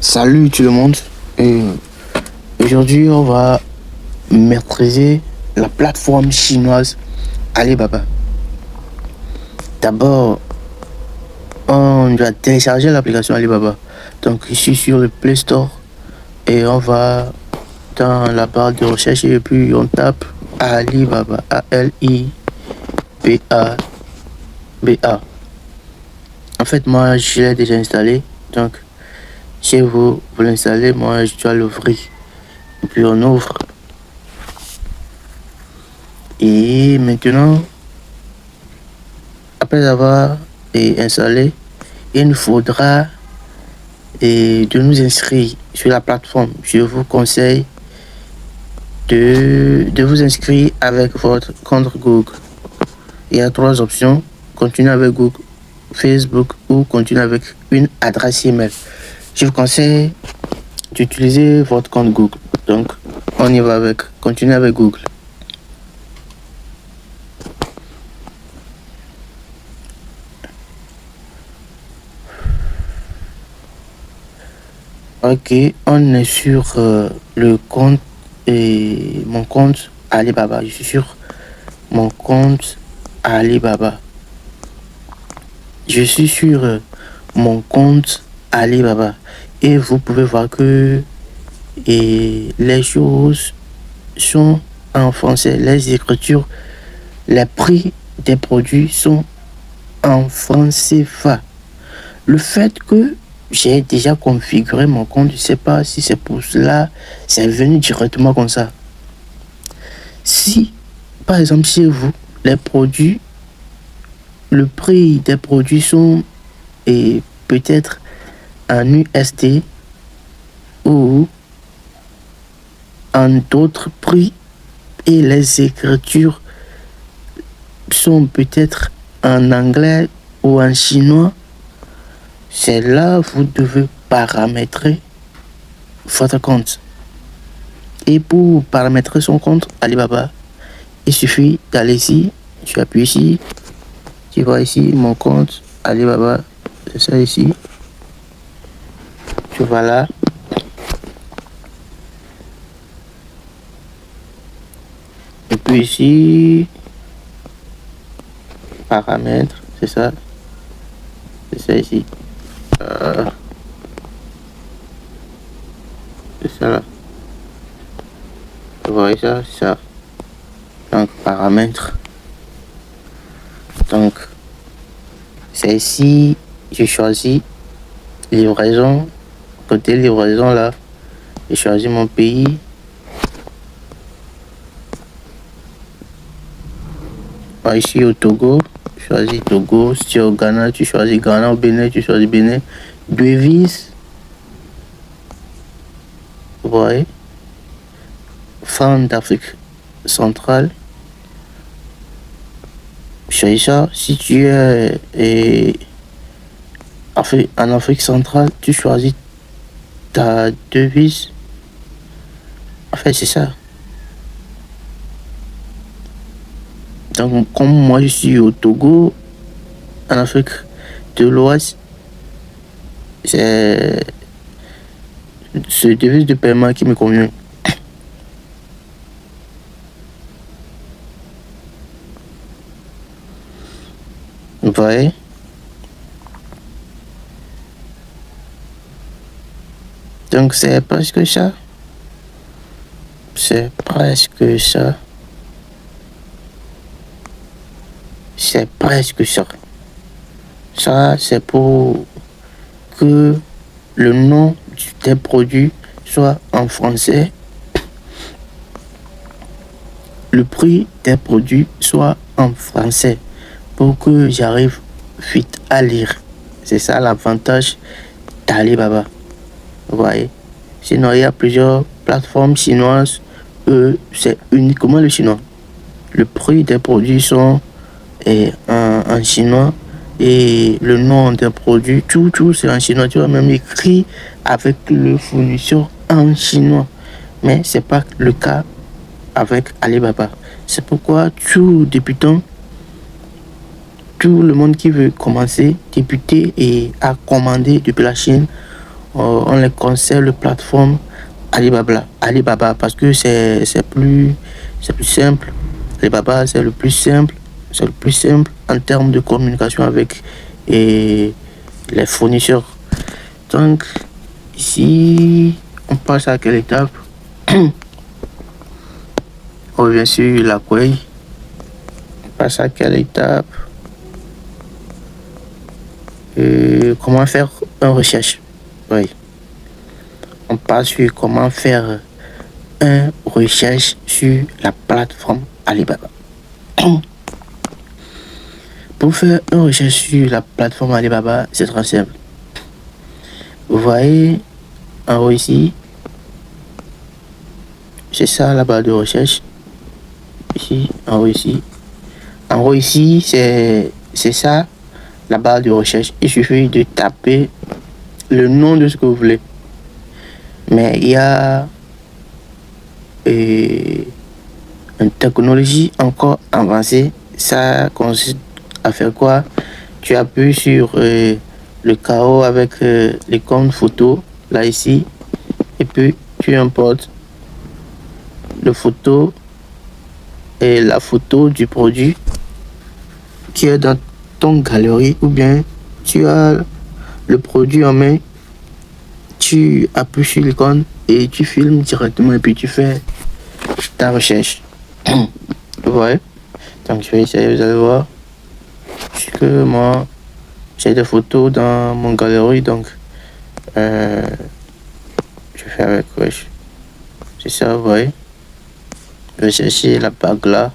Salut tout le monde. Et aujourd'hui, on va maîtriser la plateforme chinoise Alibaba. D'abord, on va télécharger l'application Alibaba. Donc, ici sur le Play Store et on va dans la barre de recherche et puis on tape Alibaba. A-L-I-B-A-B-A. En fait, moi, je l'ai déjà installé. Donc, si vous l'installez, moi, je dois l'ouvrir. Et puis, on ouvre. Et maintenant, après avoir installé, il nous faudra de nous inscrire sur la plateforme. Je vous conseille de vous inscrire avec votre compte Google. Il y a 3 options: continuer avec Google, Facebook ou continuer avec une adresse email. Je vous conseille d'utiliser votre compte Google. Donc, on y va avec continuer avec Google. Ok, on est sur le compte et mon compte Alibaba. Je suis sur mon compte Alibaba. Je suis sur mon compte Alibaba et vous pouvez voir que les choses sont en français, les écritures, les prix des produits sont en francs CFA. Le fait que j'ai déjà configuré mon compte, je ne sais pas si c'est pour cela, c'est venu directement comme ça. Si, par exemple, chez vous, les produits, le prix des produits sont peut-être en USD ou en d'autres prix et les écritures sont peut-être en anglais ou en chinois, c'est là vous devez paramétrer votre compte. Et pour paramétrer son compte Alibaba, il suffit d'aller ici, tu appuies ici, tu vois ici mon compte Alibaba, c'est ça ici. Tu vas là. Et puis ici, paramètres, c'est ça. C'est ça ici. C'est ça là. Vous voyez ça, ça. Donc paramètres. Donc c'est ici, j'ai choisi livraison. Côté livraison là, j'ai choisi mon pays. Ici au Togo, je choisis Togo. Si tu es au Ghana, tu choisis Ghana. Au Bénin, tu choisis Bénin. Devise. Vous voyez. Franc d'Afrique centrale. Choisis ça. Si tu es en Afrique centrale, tu choisis ta devise. En fait, c'est ça. Donc, comme moi je suis au Togo, en Afrique de l'Ouest, c'est ce devise de paiement qui me convient. Vous voyez? Donc, c'est presque ça. C'est presque ça. C'est presque ça. Ça, c'est pour que le nom des produits soit en français. Le prix des produits soit en français pour que j'arrive vite à lire. C'est ça l'avantage d'Alibaba. Vous voyez? Sinon, il y a plusieurs plateformes chinoises. C'est uniquement le chinois. Le prix des produits sont en chinois et le nom des produits, tout c'est en chinois. Tu vois, même écrit avec le fournisseur en chinois. Mais c'est pas le cas avec Alibaba. C'est pourquoi tout débutant, tout le monde qui veut commencer, débuter et à commander depuis la Chine on les conseille la plateforme Alibaba parce que c'est plus simple. Alibaba, c'est le plus simple. C'est le plus simple en termes de communication avec les fournisseurs. Donc, ici, on passe à quelle étape? On revient sur la query. On passe à quelle étape? Comment faire une recherche? Oui. On passe sur comment faire une recherche sur la plateforme Alibaba. Pour faire une recherche sur la plateforme Alibaba, c'est très simple. Vous voyez en haut ici, c'est ça la barre de recherche. Ici, en haut ici. En haut ici, c'est ça la barre de recherche. Il suffit de taper le nom de ce que vous voulez. Mais il y a une technologie encore avancée. Ça consiste à faire quoi? Tu appuies sur le carreau avec l'icône photo, là ici, et puis tu importes le photo et la photo du produit qui est dans ton galerie, ou bien tu as le produit en main, tu appuies sur l'icône et tu filmes directement et puis tu fais ta recherche. Vous voyez? Donc je vais essayer, vous allez voir que moi j'ai des photos dans mon galerie, donc je fais avec wesh. C'est ça, vous voyez? Je vais chercher la bague là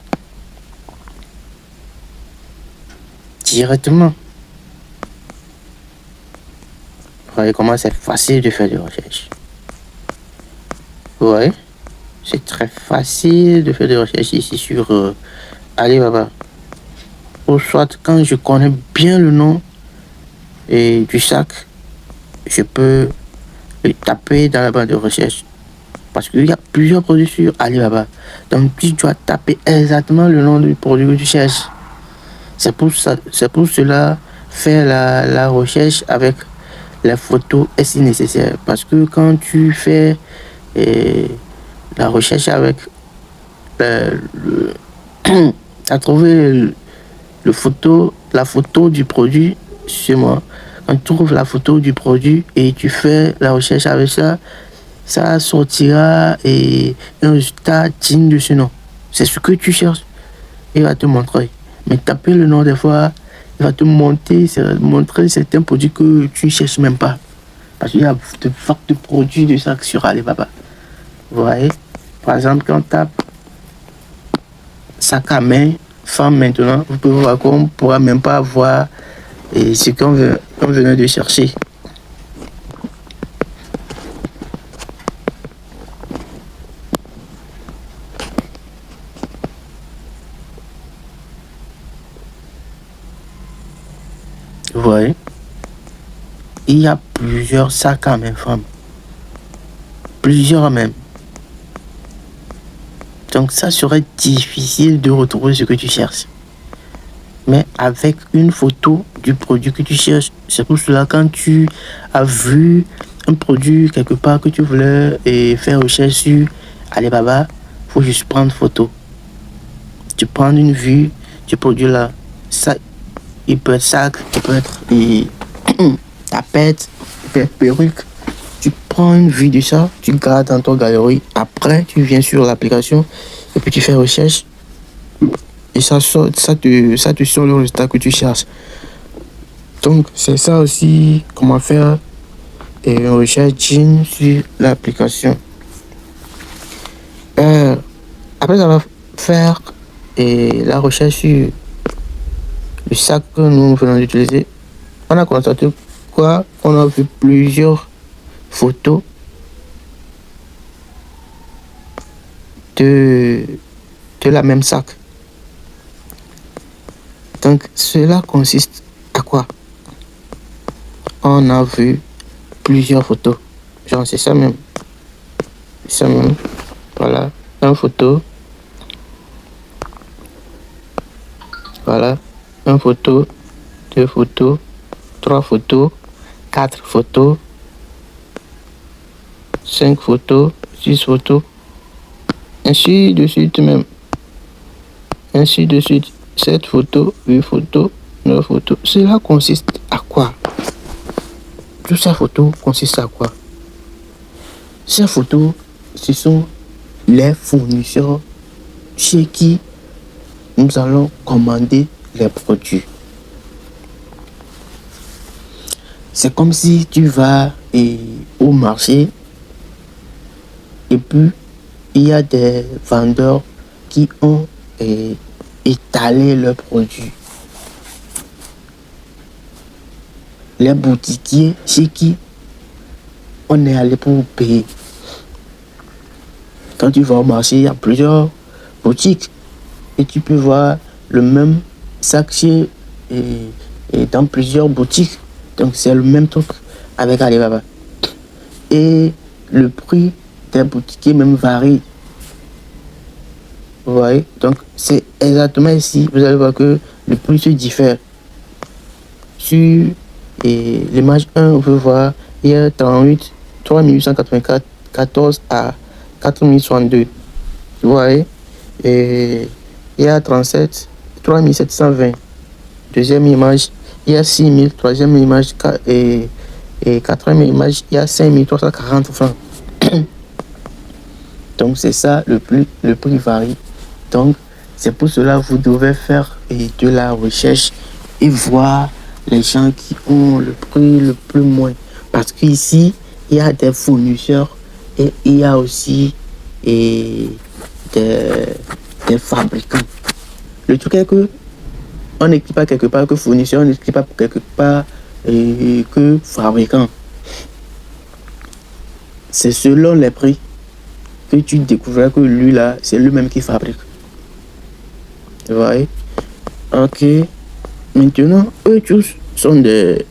directement. Vous voyez comment c'est facile de faire des recherches. Vous voyez? C'est très facile de faire des recherches ici sur Alibaba. Ou soit quand je connais bien le nom du sac, je peux le taper dans la barre de recherche. Parce qu'il y a plusieurs produits sur Alibaba. Donc tu dois taper exactement le nom du produit que tu cherches. C'est pour cela faire la recherche avec les photos est si nécessaire. Parce que quand tu fais la recherche avec tu as trouvé la photo du produit chez moi. Quand tu trouves la photo du produit et tu fais la recherche avec ça, ça sortira un résultat digne de ce nom. C'est ce que tu cherches. Il va te montrer. Mais taper le nom des fois, il va te montrer certains produits que tu ne cherches même pas. Parce qu'il y a de fortes produits de ça sur Alibaba. Vous voyez? Par exemple, quand on tape sac à main, femme maintenant, vous pouvez voir qu'on ne pourra même pas voir ce qu'on venait de chercher. Vous voyez? Il y a plusieurs sacs à main femmes. Plusieurs même. Donc ça serait difficile de retrouver ce que tu cherches. Mais avec une photo du produit que tu cherches, c'est pour cela quand tu as vu un produit quelque part que tu voulais faire recherche sur Alibaba, il faut juste prendre photo. Tu prends une vue du produit là. Ça, il peut être sac, il peut être tapette, il peut être perruque. Tu prends une vue de ça, tu gardes dans ton galerie. Après, tu viens sur l'application et puis tu fais recherche. Et ça te sort le résultat que tu cherches. Donc, c'est ça aussi, comment faire une recherche digne sur l'application. Après avoir fait la recherche sur le sac que nous venons d'utiliser, on a constaté quoi? On a vu plusieurs photos de la même sac. Donc cela consiste à quoi? On a vu plusieurs photos. Genre c'est ça même. Ça même. Voilà. Une photo. Voilà. Une photo. Deux photos. Trois photos. Quatre photos. 5 photos, 6 photos, ainsi de suite même. Ainsi de suite, 7 photos, 8 photos, 9 photos. Cela consiste à quoi? Toutes ces photos consistent à quoi? Ces photos, ce sont les fournisseurs chez qui nous allons commander les produits. C'est comme si tu vas au marché et puis il y a des vendeurs qui ont étalé leurs produits. Les boutiquiers chez qui on est allé pour payer. Quand tu vas au marché, il y a plusieurs boutiques et tu peux voir le même sac chez et dans plusieurs boutiques. Donc c'est le même truc avec Alibaba. Et le prix des boutiquiers même varie. Vous voyez? Donc c'est exactement ici, vous allez voir que le prix se diffère. Sur l'image 1, on peut voir, il y a 3884 14 à 4062. Vous voyez? Et il y a 37 3720. Deuxième image, il y a 6000. Troisième image et quatrième image, il y a 5340 francs. Donc c'est ça, le prix varie. Donc c'est pour cela que vous devez faire de la recherche et voir les gens qui ont le prix le plus moins. Parce qu'ici, il y a des fournisseurs et il y a aussi des fabricants. Le truc est que on n'écrit pas quelque part que fournisseur, on n'écrit pas quelque part que fabricant. C'est selon les prix que tu découvriras que lui là, c'est lui-même qui fabrique. Vous voyez? Ok. Maintenant, eux tous sont des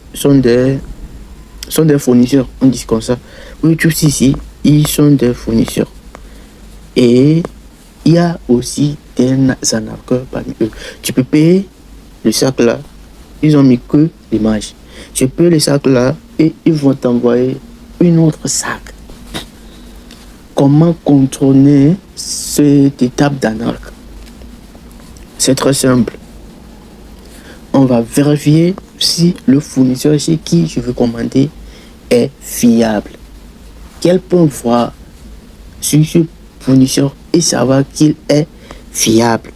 fournisseurs, on dit comme ça. Eux tous ici, ils sont des fournisseurs. Et il y a aussi des arnaqueurs parmi eux. Tu peux payer le sac là, ils ont mis que l'image. Tu peux le sac là et ils vont t'envoyer une autre sac. Comment contourner cette étape d'arnaque? C'est très simple. On va vérifier si le fournisseur chez qui je veux commander est fiable. Quel point voir sur ce fournisseur et savoir qu'il est fiable?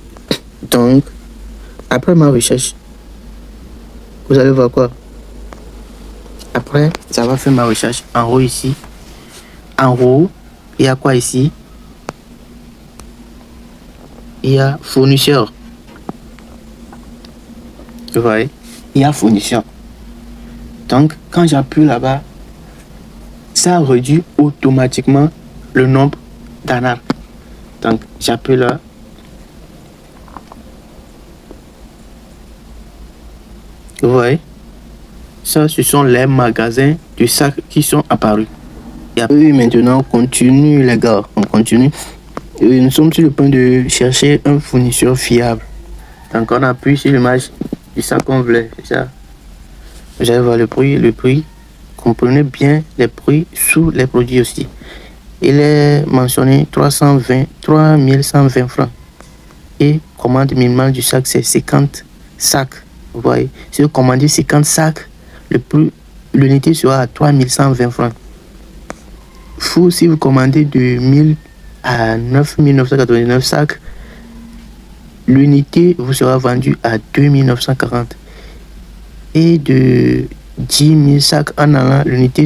Donc, après ma recherche, vous allez voir quoi? Après, ça va faire ma recherche. En haut ici. En haut, il y a quoi ici? Il y a fournisseur. Vous voyez? Il y a fournisseur. Donc, quand j'appuie là-bas, ça réduit automatiquement le nombre d'arnaques. Donc, j'appuie là. Vous voyez? Ça, ce sont les magasins de sacs qui sont apparus. Et après, maintenant, on continue, les gars. On continue. Et nous sommes sur le point de chercher un fournisseur fiable. Donc, on appuie sur l'image du sac qu'on voulait. C'est ça. Vous allez voir le prix. Comprenez bien les prix sous les produits aussi. Il est mentionné 3120 francs. Et commande minimale du sac, c'est 50 sacs. Vous voyez, si vous commandez 50 sacs, l'unité sera à 3120 francs. Si vous commandez de 1000 à 9999 sacs, l'unité vous sera vendue à 2940. Et de 10 000 sacs en allant, l'unité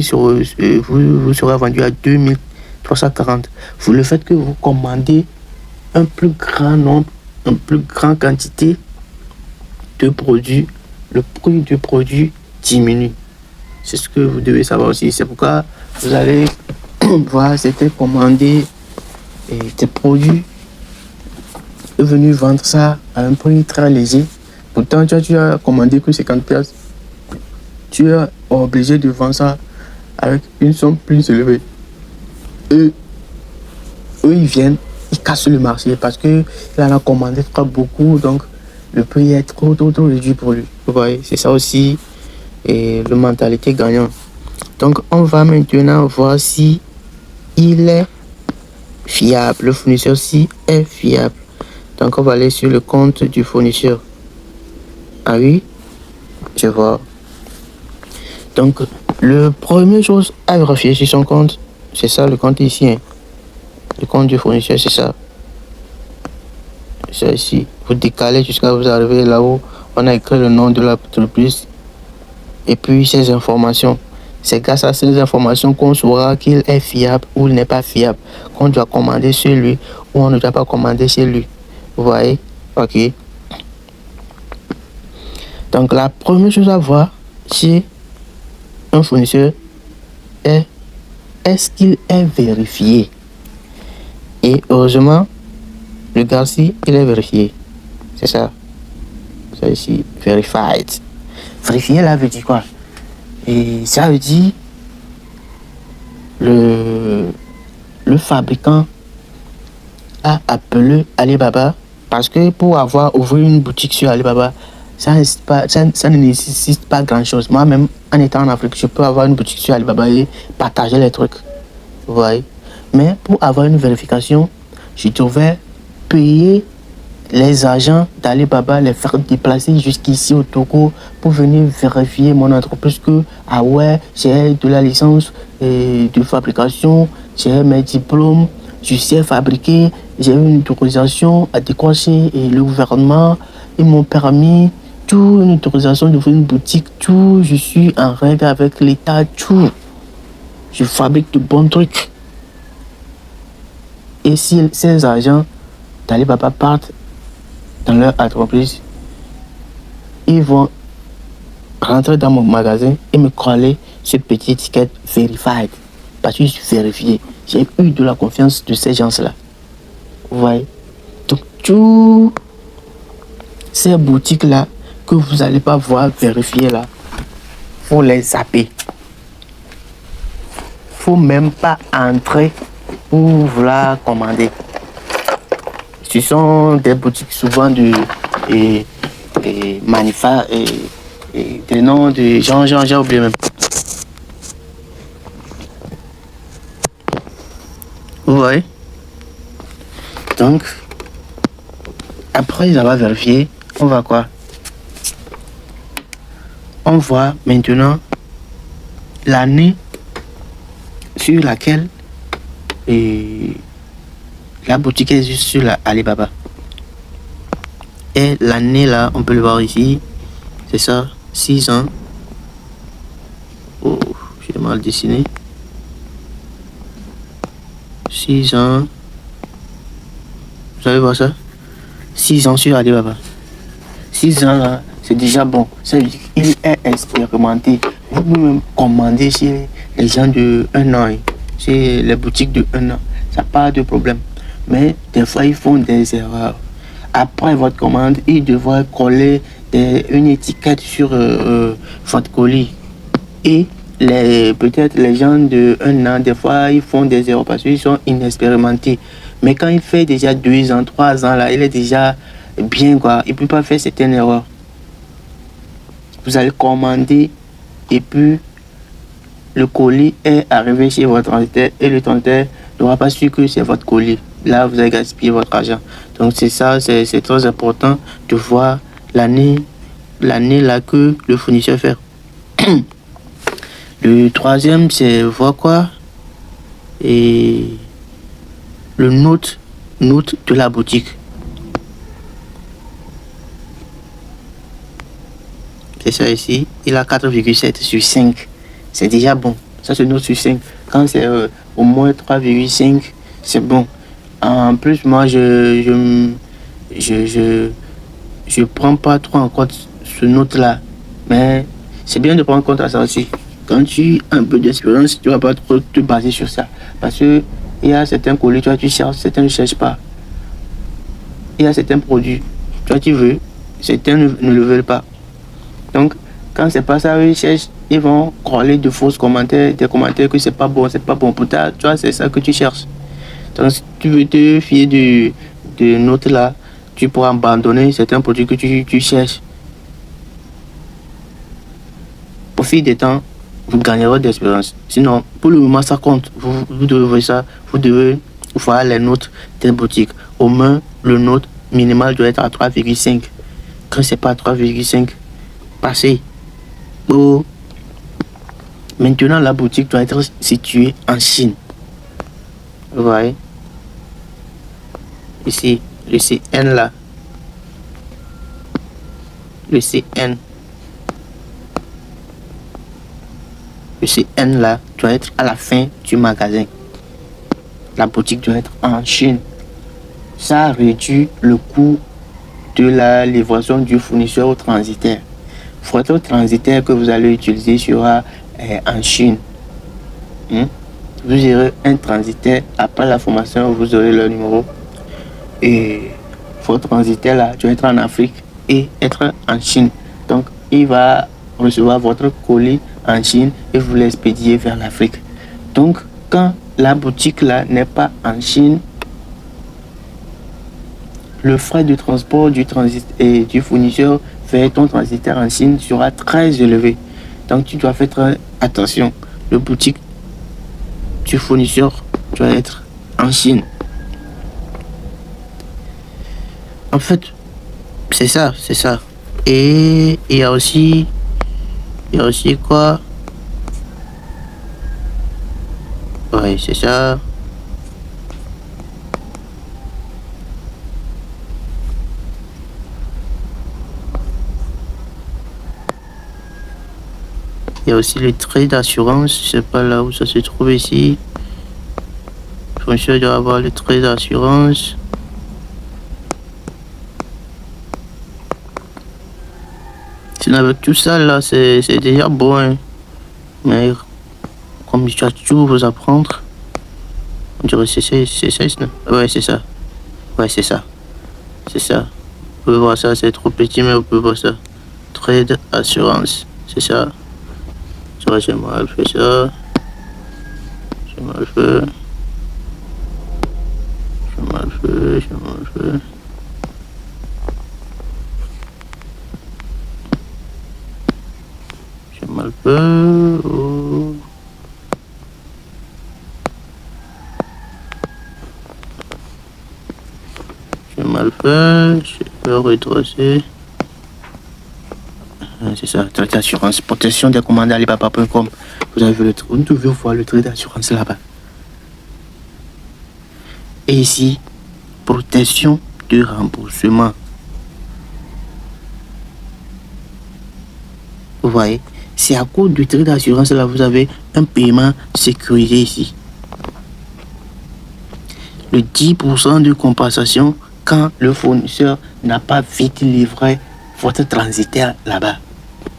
vous sera vendue à 2340. Vous le faites que vous commandez un plus grand nombre, une plus grande quantité de produits, le prix du produit diminue. C'est ce que vous devez savoir aussi. C'est pourquoi vous allez voir, c'était commander des produits est venu vendre ça à un prix très léger. Pourtant, tu as commandé que 50 pièces. Tu es obligé de vendre ça avec une somme plus élevée. Eux, ils viennent, ils cassent le marché parce qu'il en a commandé très beaucoup. Donc, le prix est trop réduit pour lui. Vous voyez, c'est ça aussi, et la mentalité gagnante. Donc, on va maintenant voir si il est fiable. Le fournisseur-ci est fiable. Donc, on va aller sur le compte du fournisseur. Ah oui, je vois. Donc, le première chose à vérifier sur son compte, c'est ça, le compte ici. Hein. Le compte du fournisseur, c'est ça. C'est ici. Vous décalez jusqu'à vous arriver là-haut. On a écrit le nom de l'entreprise. Et puis, ces informations. C'est grâce à ces informations qu'on saura qu'il est fiable ou il n'est pas fiable. Qu'on doit commander chez lui ou on ne doit pas commander chez lui. Vous voyez? Ok. Donc, la première chose à voir, c'est un fournisseur est-ce qu'il est vérifié? Et heureusement, le gars-ci, il est vérifié. C'est ça. Ça ici, verified. Vérifier là veut dire quoi? Et ça veut dire le fabricant a appelé Alibaba parce que pour ouvrir une boutique sur Alibaba, ça ne nécessite pas grand-chose. Moi-même, en étant en Afrique, je peux avoir une boutique sur Alibaba et partager les trucs. Vous voyez? Mais pour avoir une vérification, je devais payer les agents d'Alibaba, les faire déplacer jusqu'ici au Togo pour venir vérifier mon entreprise que, ah ouais, j'ai de la licence de fabrication, j'ai mes diplômes, je sais fabriquer, j'ai une autorisation à décrocher et le gouvernement, ils m'ont permis tout, une autorisation d'ouvrir une boutique, tout, je suis en règle avec l'État, tout. Je fabrique de bons trucs. Et si ces agents d'Alibaba partent dans leur entreprise, ils vont rentrer dans mon magasin et me coller ce petit étiquette verified. Parce que je suis vérifié. J'ai eu de la confiance de ces gens-là. Vous voyez? Donc, toutes ces boutiques-là que vous n'allez pas voir vérifier là, faut les zapper. Faut même pas entrer pour vouloir commander. Ce sont des boutiques souvent de manufactures et des noms de gens, j'ai oublié même. Vous voyez? Donc, après avoir vérifié, on va quoi? On voit maintenant l'année sur laquelle la boutique est juste sur la Alibaba. Et l'année là, on peut le voir ici. C'est ça, 6 ans. Oh, j'ai mal dessiné. 6 ans. Vous allez voir ça? 6 ans sur Alibaba. 6 ans là, c'est déjà bon. Ça veut dire qu'il est expérimenté. Vous pouvez même commander chez les gens de 1 an. Chez les boutiques de 1 an. Ça n'a pas de problème. Mais des fois, ils font des erreurs. Après votre commande, ils devraient coller une étiquette sur votre colis. Et peut-être les gens de 1 an, des fois, ils font des erreurs parce qu'ils sont inexpérimentés. Mais quand il fait déjà 2 ans, 3 ans, là, il est déjà bien, quoi. Il ne peut pas faire certaines erreurs. Vous allez commander et puis le colis est arrivé chez votre transitaire et le transitaire n'aura pas su que c'est votre colis. Là, vous avez gaspillé votre argent. Donc, c'est ça, c'est très important de voir l'année là que le fournisseur fait. Le troisième, c'est voir quoi? Et le note de la boutique. C'est ça ici. Il a 4,7 sur 5. C'est déjà bon. Ça se note sur 5. Quand c'est au moins 3,5, c'est bon. En plus, moi, je prends pas trop en compte ce note-là. Mais c'est bien de prendre en compte ça aussi. Quand tu as un peu d'expérience, tu ne vas pas trop te baser sur ça. Parce que il y a certains colis, toi, tu cherches, certains ne cherchent pas. Il y a certains produits, toi, tu veux, certains ne le veulent pas. Donc, quand c'est pas ça, ils cherchent, ils vont coller de fausses commentaires, des commentaires que c'est pas bon pour toi, tu vois, c'est ça que tu cherches. Donc, si tu veux te fier de notes là, tu pourras abandonner certains produits que tu cherches. Au fil du temps, vous gagnerez d'expérience. Sinon, pour le moment, ça compte. Vous devez voir ça. Vous devez voir les notes des boutiques. Au moins, le note minimal doit être à 3,5. Quand c'est pas 3,5, passez. Oh. Maintenant, la boutique doit être située en Chine. Vous voyez? Ici, le CN là. Le CN. Le CN là doit être à la fin du magasin. La boutique doit être en Chine. Ça réduit le coût de la livraison du fournisseur au transitaire. Votre transitaire que vous allez utiliser sera en Chine. Vous aurez un transitaire. Après la formation, vous aurez le numéro. Et votre transitaire là doit être en Afrique et être en Chine. Donc, il va recevoir votre colis en Chine et vous l'expédier vers l'Afrique. Donc, quand la boutique là n'est pas en Chine, le frais de transport du transit et du fournisseur vers ton transitaire en Chine sera très élevé. Donc, tu dois faire très attention. Le boutique du fournisseur doit être en Chine. En fait, c'est ça. Et il y a aussi quoi? Ouais, c'est ça. Il y a aussi les traits d'assurance. Je sais pas là où ça se trouve ici. Le fournisseur doit avoir les traits d'assurance. Sinon, avec tout ça là, c'est déjà bon. Hein. Mais comme tu as tout vous apprendre, on dirait c'est ça, non? Ouais, c'est ça. Ouais, c'est ça. C'est ça. Vous pouvez voir ça, c'est trop petit, mais vous pouvez voir ça. Trade assurance, c'est ça. J'ai mal fait ça. J'ai mal fait. Oh. J'ai mal fait. Je peux retracer. C'est ça, trait d'assurance, protection des commandes Alibaba.com. Vous avez vu le truc, vous devez voir le trait d'assurance là-bas. Et ici, protection de remboursement. Vous voyez, c'est à cause du trait d'assurance là, vous avez un paiement sécurisé ici. Le 10% de compensation quand le fournisseur n'a pas vite livré votre transitaire là-bas.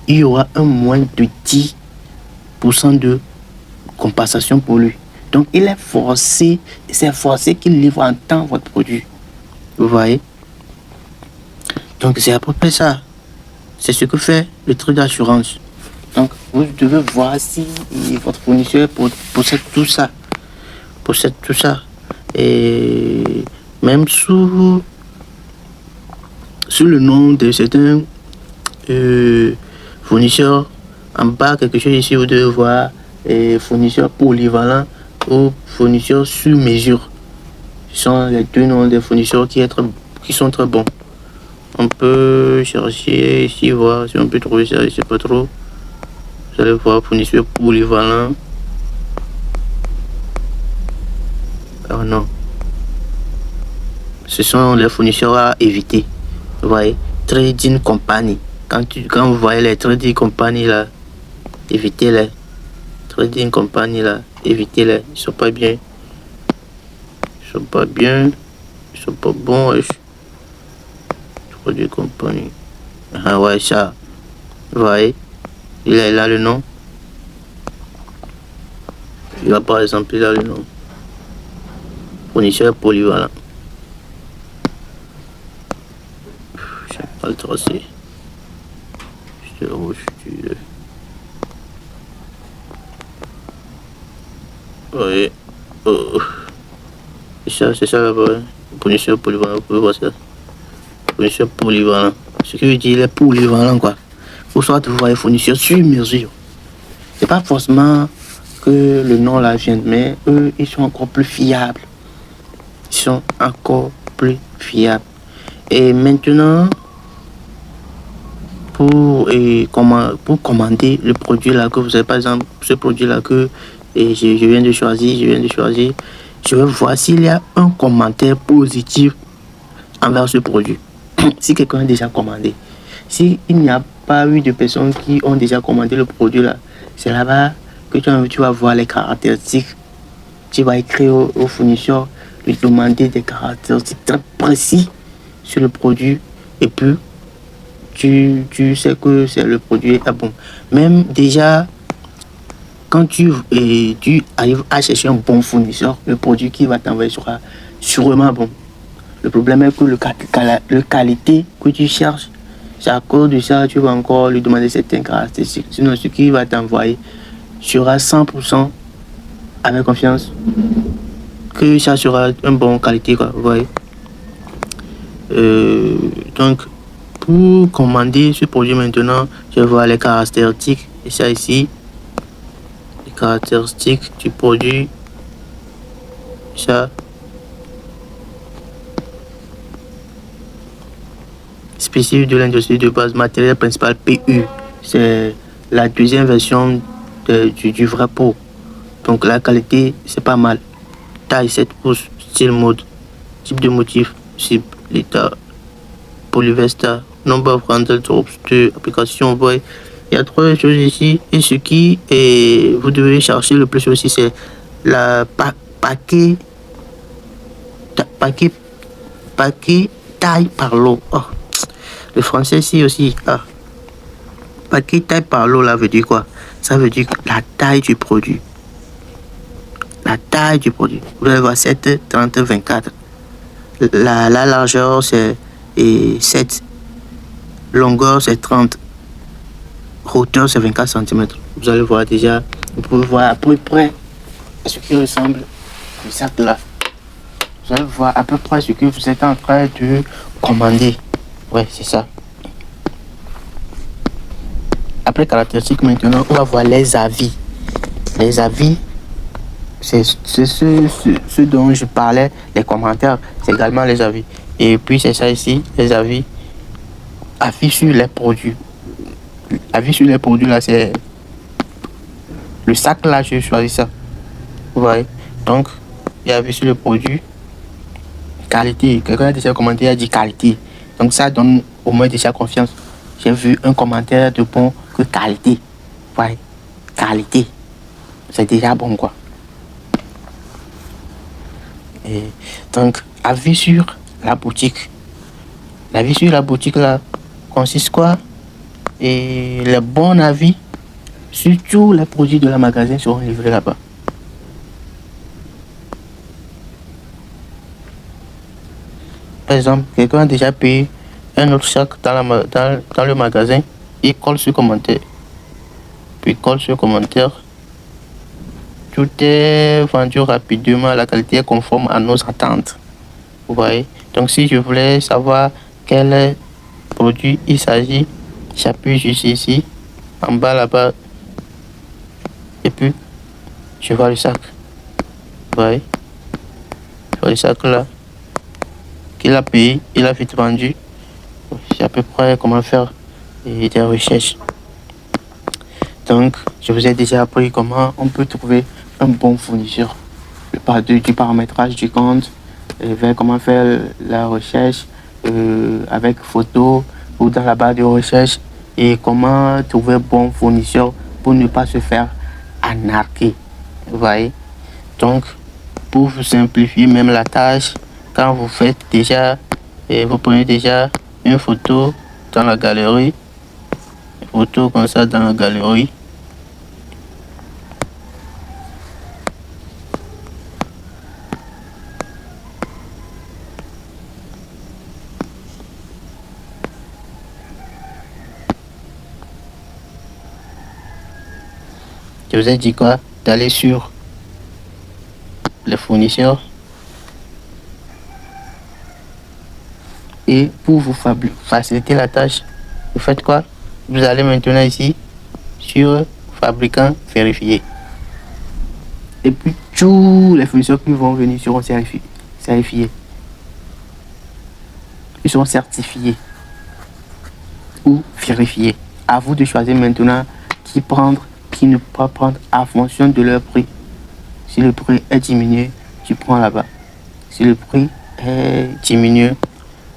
Il y aura un moins de 10% de compensation pour lui. Donc, il est forcé, c'est forcé qu'il livre en temps votre produit. Vous voyez? Donc, c'est à peu près ça. C'est ce que fait le truc d'assurance. Donc, vous devez voir si votre fournisseur possède tout ça. Et même sous le nom de certains fournisseurs, en bas, quelque chose ici, vous devez voir fournisseurs polyvalents ou fournisseurs sur mesure. Ce sont les deux noms des fournisseurs qui sont très bons. On peut chercher ici, voir si on peut trouver ça, je sais pas trop. Vous allez voir fournisseurs polyvalents. Oh non. Ce sont les fournisseurs à éviter. Vous voyez, Trading Company. Quand vous voyez les Trading Company là, évitez-les. Trading Company là, évitez-les. Ils sont pas bien. Ils sont pas bons. Trading Company. Ah ouais, ça. Vous voyez, il est là le nom. Il a par exemple là le nom. Fournisseur polyvalent. Je sais pas le tracer. C'est rouge. Oui. Oh. C'est ça là-bas. Fournisseur polyvalent, vous pouvez voir ça. Fournisseur polyvalent. Ce qui veut dire il est polyvalent quoi. Ou soit vous voyez fournisseur sur mesure. C'est pas forcément que le nom là vient, mais eux, ils sont encore plus fiables. Ils sont encore plus fiables. Et maintenant, pour commander le produit là que vous avez, par exemple, ce produit là que je viens de choisir, je vais voir s'il y a un commentaire positif envers ce produit. Si quelqu'un a déjà commandé, s'il n'y a pas eu de personnes qui ont déjà commandé le produit là, c'est là-bas que tu vas voir les caractéristiques. Tu vas écrire au fournisseur, lui demander des caractéristiques très précises sur le produit, et puis tu sais que c'est le produit est bon. Même déjà, quand tu arrives à chercher un bon fournisseur, le produit qui va t'envoyer sera sûrement bon. Le problème est que le qualité que tu cherches, c'est à cause de ça tu vas encore lui demander certaines caractéristiques. Sinon, ce qui va t'envoyer sera 100% avec confiance que ça sera une bonne qualité, quoi, vous voyez. Donc, pour commander ce produit maintenant, je vais voir les caractéristiques. Et ça ici, les caractéristiques du produit. Ça. Spécifique de l'industrie de base, matériel principal PU. C'est la deuxième version du vrai pot. Donc la qualité, c'est pas mal. Taille 7 pouces, style mode, type de motif, cible, l'état, polyvesta, number of handle drops de application. Il y a trois choses ici. Et ce qui est, vous devez chercher le plus aussi, c'est la paquet taille par lot. Oh, le français ici aussi. Ah. Paquet taille par lot là veut dire quoi? Ça veut dire la taille du produit. La taille du produit. Vous allez voir 7, 30, 24. La largeur c'est 7. Longueur c'est 30. Hauteur c'est 24 cm. Vous allez voir déjà. Vous pouvez voir à peu près ce qui ressemble à ça là. Vous allez voir à peu près ce que vous êtes en train de commander. Ouais, c'est ça. Après caractéristiques, maintenant, on va voir les avis. Les avis, c'est ce dont je parlais, les commentaires, c'est également les avis. Et puis, c'est ça ici, les avis. Avis sur les produits. Avis sur les produits, là, c'est le sac, là, j'ai choisi ça. Vous voyez? Donc, il y a avis sur le produit. Qualité. Quelqu'un a déjà commenté, il a dit qualité. Donc, ça donne au moins déjà confiance. J'ai vu un commentaire de bon que qualité. Ouais, qualité. C'est déjà bon, quoi. Et donc, avis sur la boutique. L'avis sur la boutique, là, consiste quoi? Et les bons avis sur tous les produits de la magasin seront livrés là-bas. Par exemple, quelqu'un a déjà payé un autre sac dans le magasin, il colle ce commentaire. Puis colle ce commentaire. Tout est vendu rapidement, la qualité est conforme à nos attentes. Vous voyez? Donc si je voulais savoir quel produit il s'agit, j'appuie juste ici, en bas là-bas, et puis je vois le sac. Vous voyez? Je vois le sac là, qu'il a payé, il a vite vendu. C'est à peu près comment faire des recherches. Donc, je vous ai déjà appris comment on peut trouver un bon fournisseur. Du paramétrage du compte, vers comment faire la recherche avec photo ou dans la barre de recherche, et comment trouver un bon fournisseur pour ne pas se faire arnaquer. Vous voyez? Donc, pour vous simplifier même la tâche, quand vous faites déjà, vous prenez déjà une photo dans la galerie, une photo comme ça dans la galerie. Je vous ai dit quoi? D'aller sur les fournisseurs. Et pour vous faciliter la tâche, vous faites quoi? Vous allez maintenant ici sur fabricant vérifié. Et puis tous les fournisseurs qui vont venir seront certifiés. Ils seront certifiés ou vérifiés. À vous de choisir maintenant qui prendre, qui ne pas prendre en fonction de leur prix. Si le prix est diminué, tu prends là-bas. Si le prix est diminué,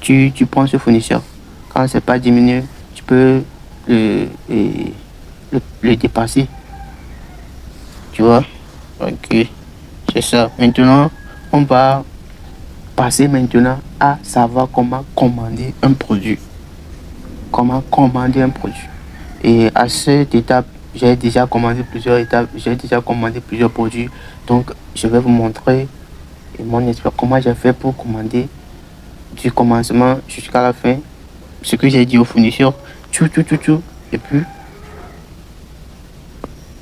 tu prends ce fournisseur. Quand c'est pas diminué, tu peux le dépasser. Tu vois? Ok, c'est ça. Maintenant, on va passer maintenant à savoir comment commander un produit. Comment commander un produit. Et à cette étape, j'ai déjà commandé plusieurs produits. Donc, je vais vous montrer mon expérience, comment j'ai fait pour commander du commencement jusqu'à la fin. Ce que j'ai dit au fournisseur, tout. Et puis,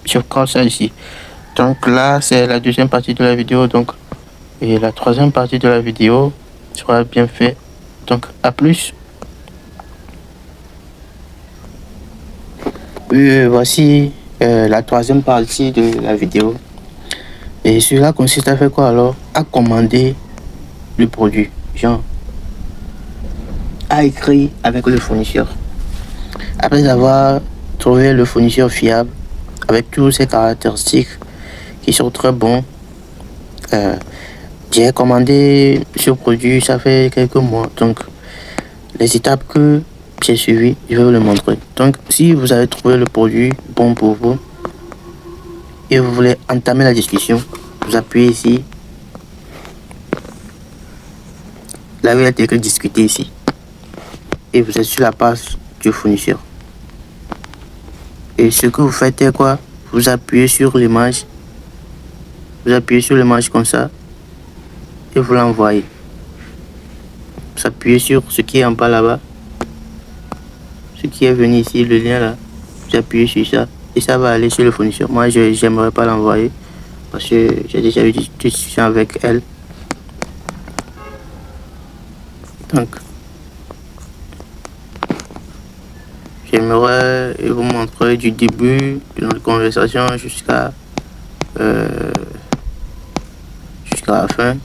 je colle ça ici. Donc là, c'est la deuxième partie de la vidéo. Donc, et la troisième partie de la vidéo sera bien fait. Donc, à plus. Voici la troisième partie de la vidéo. Et cela consiste à faire quoi alors? À commander le produit. Genre, à écrire avec le fournisseur. Après avoir trouvé le fournisseur fiable, avec tous ses caractéristiques qui sont très bons, j'ai commandé ce produit, ça fait quelques mois. Donc, les étapes que j'ai suivies, je vais vous le montrer. Donc, si vous avez trouvé le produit bon pour vous et vous voulez entamer la discussion, vous appuyez ici. Là, il y a écrit discuter ici. Et vous êtes sur la page du fournisseur. Et ce que vous faites est quoi? Vous appuyez sur l'image. Vous appuyez sur l'image comme ça. Et vous l'envoyez. Vous appuyez sur ce qui est en bas là-bas. Ce qui est venu ici, le lien là. Vous appuyez sur ça. Et ça va aller sur le fournisseur. Moi, je n'aimerais pas l'envoyer. Parce que j'ai déjà eu des discussions avec elle. Donc, j'aimerais vous montrer du début de notre conversation jusqu'à la fin.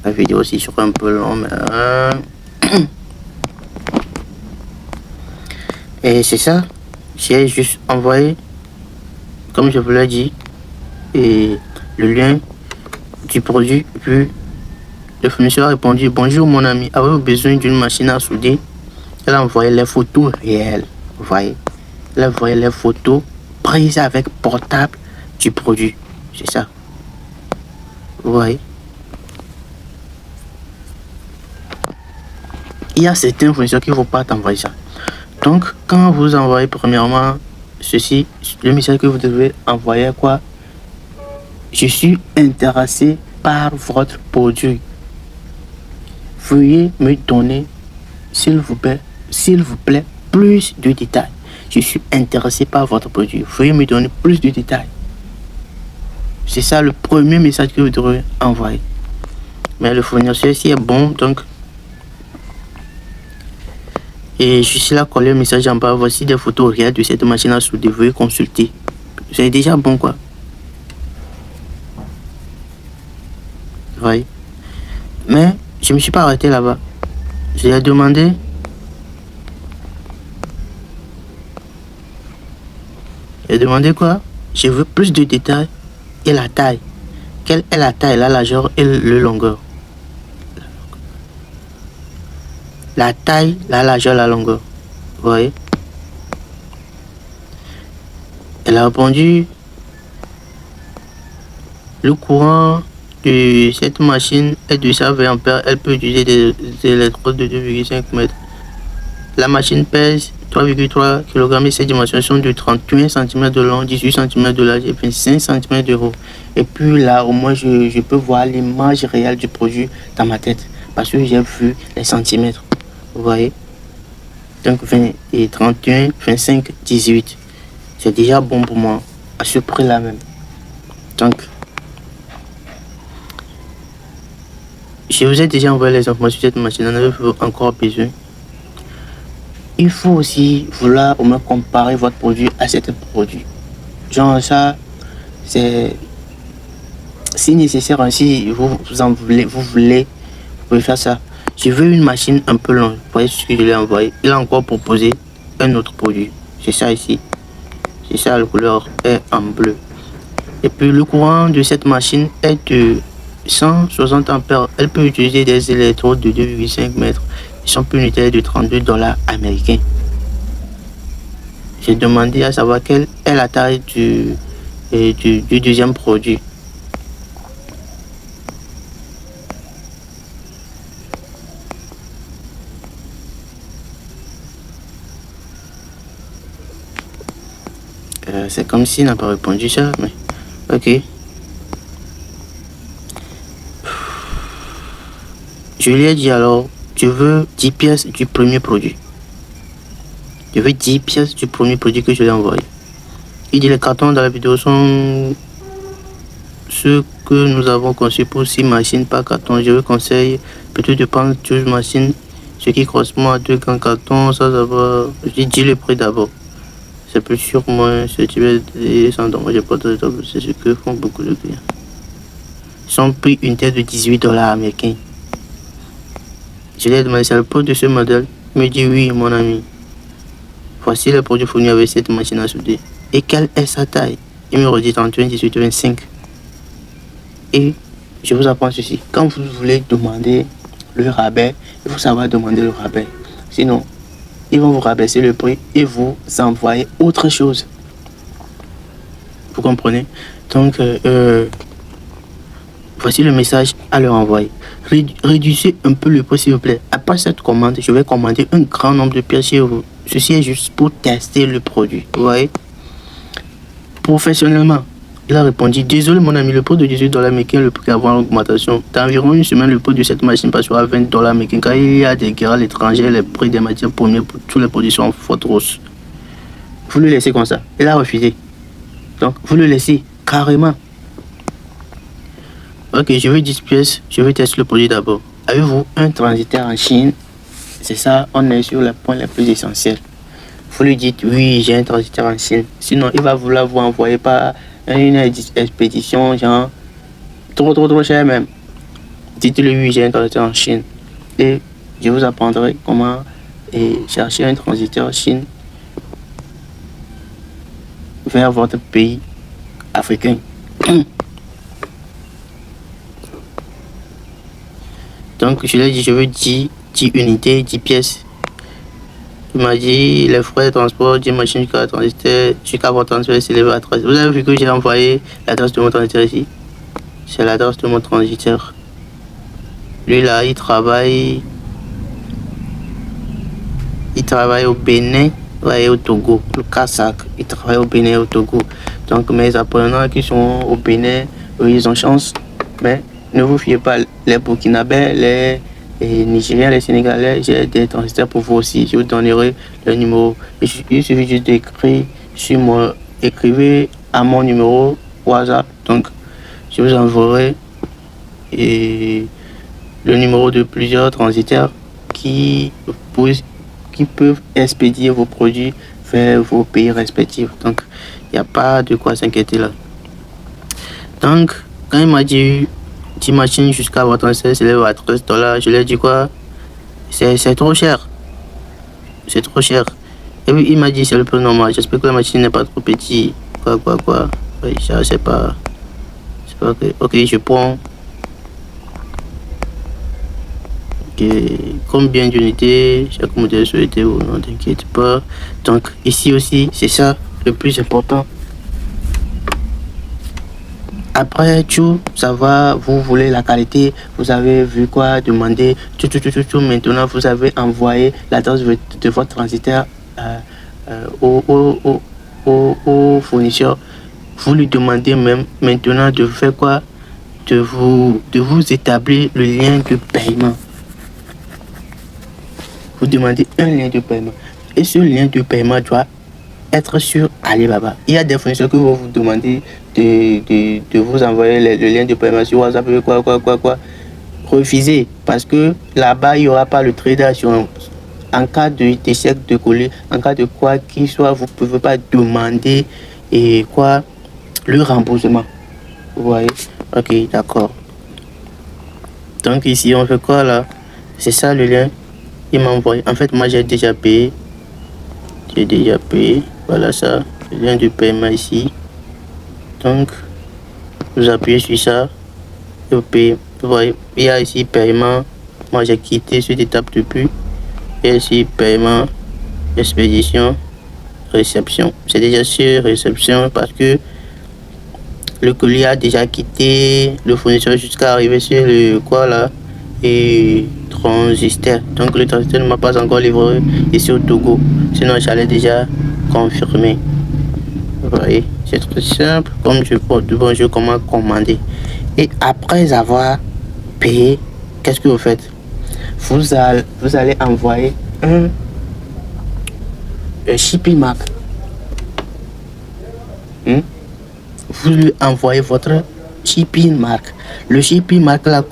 La vidéo aussi sera un peu longue, mais et c'est ça. J'ai juste envoyé, comme je vous l'ai dit, et le lien du produit. Puis le fournisseur a répondu: bonjour mon ami, avez-vous besoin d'une machine à souder? Elle a envoyé les photos réelles. Vous voyez, elle a envoyé les photos prises avec portable du produit. C'est ça. Vous voyez. Il y a certains fournisseurs qui ne vont pas t'envoyer ça. Donc, quand vous envoyez premièrement ceci, le message que vous devez envoyer quoi? Je suis intéressé par votre produit. Veuillez me donner, s'il vous plaît, plus de détails. Je suis intéressé par votre produit. Veuillez me donner plus de détails. C'est ça le premier message que vous devrez envoyer. Mais le fournisseur ici est bon, donc. Et je suis là coller le message en bas. Voici des photos réelles de cette machine à souder. Veuillez consulter. C'est déjà bon quoi. Vous voyez. Mais je ne me suis pas arrêté là-bas. Je lui ai demandé. J'ai demandé quoi? Je veux plus de détails et la taille. Quelle est la taille, la largeur et le longueur? La taille, la largeur, la longueur. Vous voyez? Elle a répondu: le courant de cette machine est de 120 ampères. Elle peut utiliser des électrodes de 2,5 mètres. La machine pèse 3,3 kg et ses dimensions sont de 31 cm de long, 18 cm de large et 25 cm de haut. Et puis là, au moins, je peux voir l'image réelle du produit dans ma tête. Parce que j'ai vu les centimètres. Vous voyez? Donc 20 et 31, 25, 18. C'est déjà bon pour moi. À ce prix-là même. Donc, je vous ai déjà envoyé les informations sur cette machine. On avait encore besoin. il faut aussi vouloir au moins comparer votre produit à certains produits. Genre ça, c'est si nécessaire, si vous en voulez, vous pouvez faire ça. Je veux une machine un peu longue. Vous voyez ce que je l'ai envoyé. Il a encore proposé un autre produit. C'est ça ici. C'est ça, la couleur est en bleu. Et puis le courant de cette machine est de 160 ampères. Elle peut utiliser des électrodes de 2,5 mètres. Son prix unitaire de $32 américains. J'ai demandé à savoir quelle est la taille du deuxième produit. C'est comme s'il n'a pas répondu ça, mais ok. Je lui ai dit alors, je veux 10 pièces du premier produit. Je veux 10 pièces du premier produit que je lui ai envoyé. Il dit les cartons dans la vidéo sont ceux que nous avons conçus pour 6 machines par carton. Je vous conseille plutôt de prendre 12 machines, ce qui correspond à 2 grands cartons. Ça va. Je dis le prix d'abord. C'est plus sûr, moi, ce type de sans dommage, c'est ce que font beaucoup de clients. Son prix unitaire de $18 américains. Je lui ai demandé c'est le prix de ce modèle. Il me dit oui, mon ami. Voici le produit fourni avec cette machine à souder. Et quelle est sa taille? Il me redit en 18-25. Et je vous apprends ceci. Quand vous voulez demander le rabais, il faut savoir demander le rabais. Sinon, ils vont vous rabaisser le prix et vous envoyer autre chose. Vous comprenez? Donc, voici le message à leur envoyer. Réduisez un peu le prix, s'il vous plaît. Après cette commande, je vais commander un grand nombre de pièces chez vous. Ceci est juste pour tester le produit. Vous voyez? Professionnellement, il a répondu, désolé mon ami, le prix de $18 américains, le prix avant l'augmentation. D'environ une semaine, le prix de cette machine passera à $20 américains. Car il y a des guerres à l'étranger, les prix des matières premières pour tous les produits sont en forte hausse. Vous le laissez comme ça. Il a refusé. Donc, vous le laissez carrément. Ok, je veux 10 pièces. Je veux tester le produit d'abord. Avez-vous un transitaire en Chine? C'est ça, on est sur les points les plus essentiels. Vous lui dites, oui, j'ai un transitaire en Chine. Sinon, il va vouloir vous envoyer par une expédition, genre, trop cher même. Dites-lui, oui, j'ai un transitaire en Chine. Et je vous apprendrai comment chercher un transitaire en Chine vers votre pays africain. Donc, je lui ai dit, je veux 10 unités, 10 pièces. Il m'a dit, les frais de transport, 10 machines jusqu'à votre transfert s'élève à 13. Vous avez vu que j'ai envoyé l'adresse de mon transitaire ici? C'est l'adresse de mon transitaire. Lui là, il travaille au Bénin et au Togo, le Kazakh. Il travaille au Bénin et au Togo. Donc mes apprenants qui sont au Bénin, ils ont chance. Mais ne vous fiez pas, les Burkinabés, les Nigériens, les Sénégalais, j'ai des transitaires pour vous aussi. Je vous donnerai le numéro. Il suffit juste d'écrire sur moi. Écrivez à mon numéro WhatsApp. Donc je vous enverrai le numéro de plusieurs transitaires qui peuvent expédier vos produits vers vos pays respectifs. Donc, il n'y a pas de quoi s'inquiéter là. Donc, quand il m'a dit 10 machines jusqu'à votre transfert s'élève à $13, je lui ai dit quoi? C'est trop cher. C'est trop cher. Et puis, il m'a dit c'est le prix normal. J'espère que la machine n'est pas trop petite. Quoi. Oui, ça, c'est pas. Ok, je prends. Combien d'unités chaque modèle souhaité ou non, t'inquiète pas. Donc ici aussi c'est ça le plus important. Après tout ça va, vous voulez la qualité, vous avez vu quoi demander tout. Maintenant vous avez envoyé l'adresse de votre transitaire au fournisseur. Vous lui demandez même maintenant de faire quoi, de vous établir le lien de paiement. Vous demandez un lien de paiement. Et ce lien de paiement doit être sur Alibaba. Il y a des fournisseurs qui vont vous demander de vous envoyer le lien de paiement sur WhatsApp. Quoi. Refusez. Parce que là-bas, il n'y aura pas le trade assurance. en cas d'échec de colis, en cas de quoi qu'il soit, vous ne pouvez pas demander et quoi le remboursement. Vous voyez? Ok, d'accord. Donc ici, on fait quoi là? C'est ça le lien. Il m'a envoyé. En fait, moi j'ai déjà payé. J'ai déjà payé. Voilà ça. Le lien de paiement ici. Donc, vous appuyez sur ça. Et vous payez. Vous voyez, il y a ici paiement. Moi j'ai quitté cette étape depuis. Et ici paiement, expédition, réception. C'est déjà sur réception parce que le colis a déjà quitté le fournisseur jusqu'à arriver sur le quoi là et transistor. Donc le transistor ne m'a pas encore livré ici au Togo. Sinon j'allais déjà confirmer. Vous voyez, c'est très simple. Comme je porte bonjour, comment commander. Et après avoir payé, qu'est-ce que vous faites? Vous allez envoyer un shipping mark. Vous lui envoyez votre shipping mark. Le shipping mark là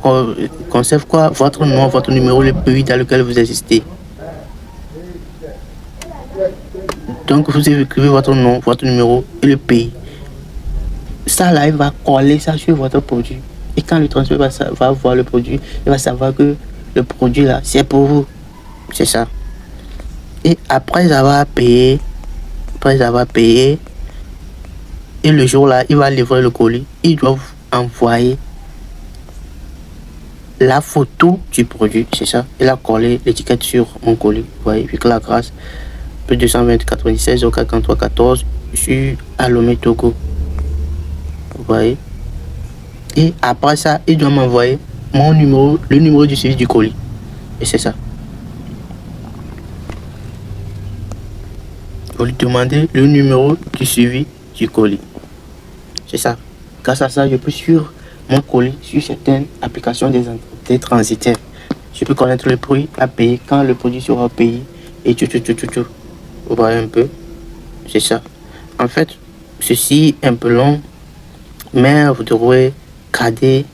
conserve quoi? Votre nom, votre numéro, le pays dans lequel vous existez. Donc vous écrivez votre nom, votre numéro et le pays. Ça là, il va coller ça sur votre produit. Et quand le transfert va voir le produit, il va savoir que le produit là, c'est pour vous. C'est ça. Et après avoir payé, et le jour là, il va livrer le colis. Ils doivent envoyer la photo du produit, c'est ça. Il a collé l'étiquette sur mon colis. Vous voyez, vu que la grâce, plus 220 96 43 14, je suis à Lomé Togo. Vous voyez. Et après ça, il doit m'envoyer mon numéro, le numéro du suivi du colis. Et c'est ça. Vous lui demandez le numéro du suivi du colis. C'est ça. Grâce à ça, je peux suivre mon colis sur certaines applications des transitaires. Je peux connaître le prix à payer quand le produit sera payé et tout. Vous voyez un peu. C'est ça. En fait, ceci est un peu long, mais vous devrez garder,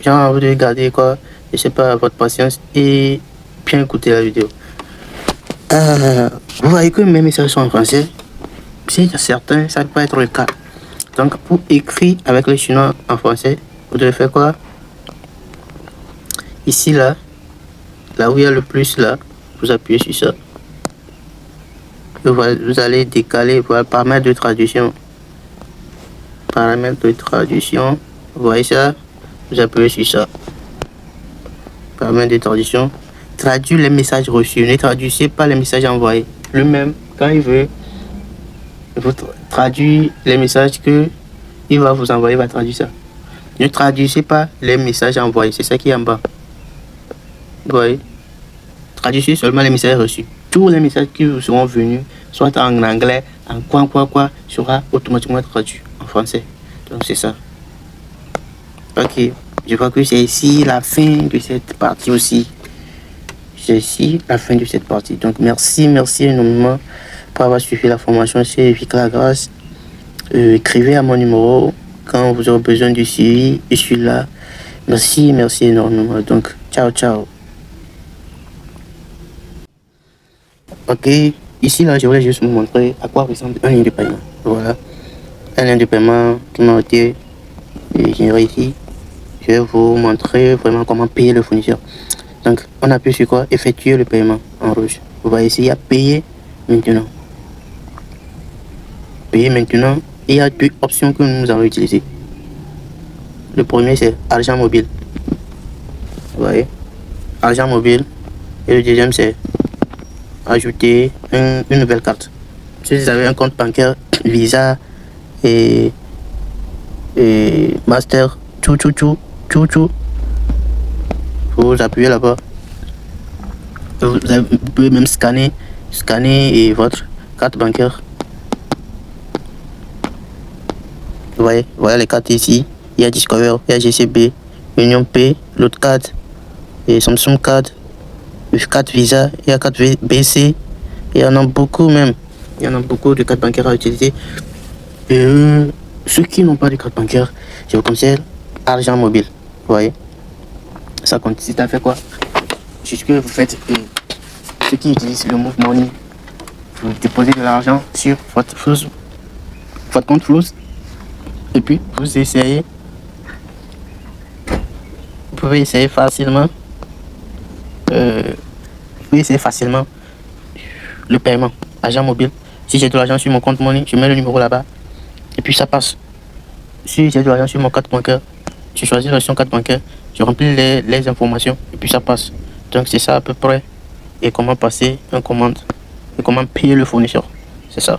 vous devez garder quoi, je sais pas, votre patience et bien écouter la vidéo. Vous voyez que mes messages sont en français. Si certains, ça peut être le cas. Donc, pour écrire avec le chinois en français, vous devez faire quoi? Ici, là où il y a le plus, là, vous appuyez sur ça. Vous allez décaler, voilà, paramètres de traduction. Paramètres de traduction. Vous voyez ça? Vous appuyez sur ça. Paramètres de traduction. Traduire les messages reçus. Ne traduisez pas les messages envoyés. Lui-même, quand il veut, vous traduire les messages que il va vous envoyer, il va traduire ça. Ne traduisez pas les messages envoyés. C'est ça qui est en bas. Vous voyez? Traduisez seulement les messages reçus. Tous les messages qui vous seront venus, soit en anglais, en quoi, sera automatiquement traduit en français. Donc c'est ça. Ok. Je crois que c'est ici la fin de cette partie aussi. C'est ici la fin de cette partie. Donc merci énormément pour avoir suivi la formation. C'est Vic Lagrasse. Écrivez à mon numéro quand vous aurez besoin du suivi. Je suis là. Merci énormément. Donc ciao. Ok, ici là, je voulais juste vous montrer à quoi ressemble un lien de paiement. Voilà, un lien de paiement qui m'a été généré ici. Je vais vous montrer vraiment comment payer le fournisseur. Donc, on appuie sur quoi? Effectuer le paiement en rouge. Vous voyez ici, il y a payer maintenant. Payer maintenant. Et il y a deux options que nous allons utiliser. Le premier, c'est argent mobile. Vous voyez, argent mobile. Et le deuxième, c'est ajouter une nouvelle carte. Si vous avez un compte bancaire Visa et Master, tout, vous appuyez là-bas. Vous pouvez même scanner et votre carte bancaire. Vous voyez les cartes ici. Il y a Discover, il y a GCB, Union Pay, l'autre carte et Samsung Card. 4 Visa, il y a 4 BC, il y en a beaucoup même. Il y en a beaucoup de cartes bancaires à utiliser. Et ceux qui n'ont pas de carte bancaire, je vous conseille argent mobile. Vous voyez, ça consiste à faire quoi? C'est ce que vous faites. ceux qui utilisent le Move Money, vous déposez de l'argent sur votre compte Flows, et puis vous essayez, vous pouvez essayer facilement, le paiement, agent mobile. Si j'ai de l'argent sur mon compte Money, je mets le numéro là-bas, et puis ça passe. Si j'ai de l'argent sur mon carte bancaire, je choisis l'option carte bancaire, je remplis les informations, et puis ça passe. Donc c'est ça à peu près, et comment passer une commande, et comment payer le fournisseur, c'est ça.